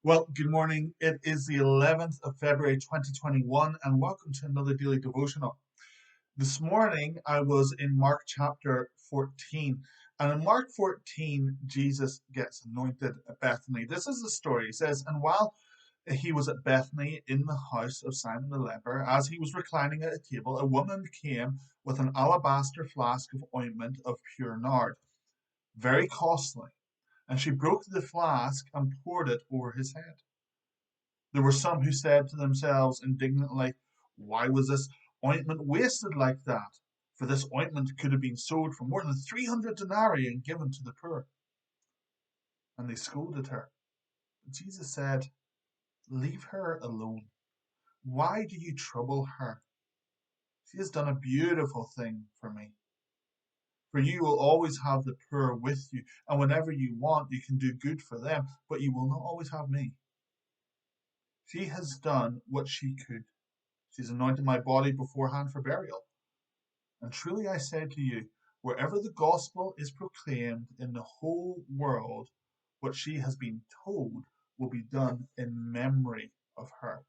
Well, good morning. It is the 11th of February 2021, and welcome to another daily devotional. This morning I was in Mark chapter 14, and in Mark 14, Jesus gets anointed at Bethany. This is the story. He says, "And while he was at Bethany in the house of Simon the leper, as he was reclining at a table, a woman came with an alabaster flask of ointment of pure nard, very costly, and she broke the flask and poured it over his head. There were some who said to themselves indignantly, why was this ointment wasted like that? For this ointment could have been sold for more than 300 denarii and given to the poor." And they scolded her. But Jesus said, "Leave her alone. Why do you trouble her? She has done a beautiful thing for me. For you will always have the poor with you, and whenever you want, you can do good for them, but you will not always have me. She has done what she could. She's anointed my body beforehand for burial. And truly I say to you, wherever the gospel is proclaimed in the whole world, what she has been told will be done in memory of her."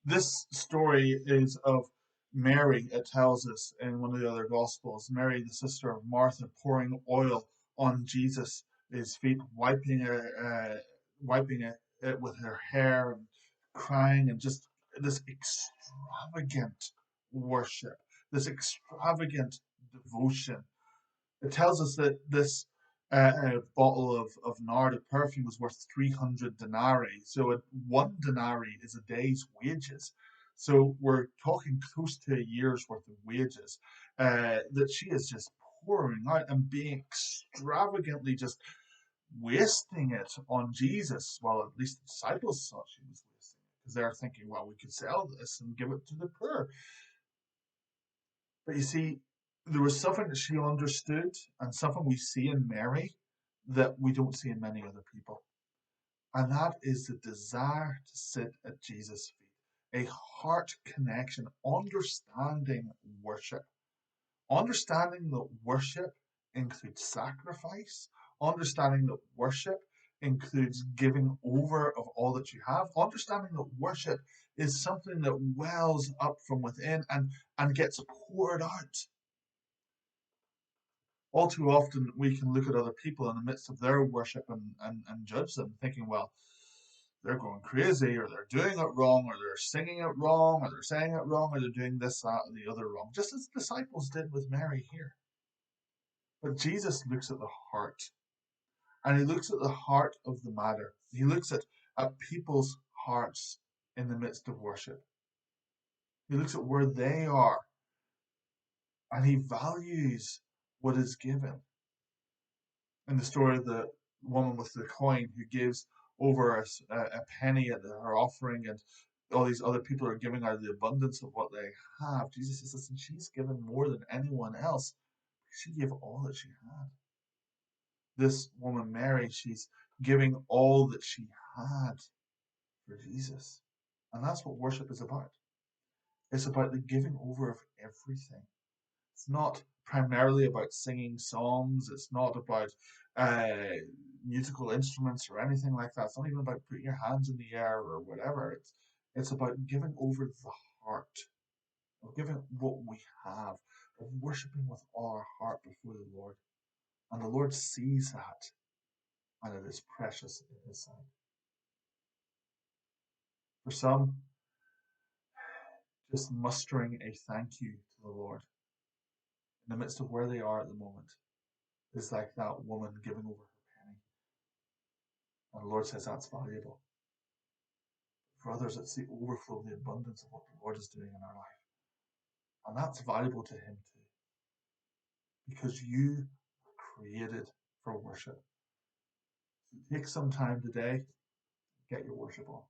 This story is of Mary, it tells us in one of the other gospels. Mary, the sister of Martha, pouring oil on Jesus' feet, wiping it with her hair and crying, and just this extravagant worship, this extravagant devotion. It tells us that this bottle of nard of perfume was worth 300 denarii. So one denarii is a day's wages. So we're talking close to a year's worth of wages that she is just pouring out and being extravagantly just wasting it on Jesus. Well, at least the disciples thought she was wasting it because they're thinking, well, we could sell this and give it to the poor. But you see, there was something that she understood and something we see in Mary that we don't see in many other people. And that is the desire to sit at Jesus' feet, a heart connection, understanding worship. Understanding that worship includes sacrifice, understanding that worship includes giving over of all that you have, understanding that worship is something that wells up from within and gets poured out. All too often we can look at other people in the midst of their worship and judge them, thinking, well, they're going crazy, or they're doing it wrong, or they're singing it wrong, or they're saying it wrong, or they're doing this, that, or the other wrong, just as the disciples did with Mary here. But Jesus looks at the heart, and he looks at the heart of the matter. He looks at people's hearts in the midst of worship. He looks at where they are, and he values what is given. In the story of the woman with the coin who gives over a penny at her offering, and all these other people are giving out of the abundance of what they have. Jesus says, listen, she's given more than anyone else. She gave all that she had. This woman, Mary, she's giving all that she had for Jesus. And that's what worship is about. It's about the giving over of everything. It's not primarily about singing songs. It's not about uh, musical instruments or anything like that. It's not even about putting your hands in the air or whatever. It's about giving over the heart, of giving what we have, of worshiping with all our heart before the Lord. And the Lord sees that, and it is precious in His sight. For some, just mustering a thank you to the Lord in the midst of where they are at the moment is like that woman giving over her penny. And the Lord says that's valuable. For others, it's the overflow of the abundance of what the Lord is doing in our life. And that's valuable to Him too. Because you are created for worship. So take some time today, get your worship on.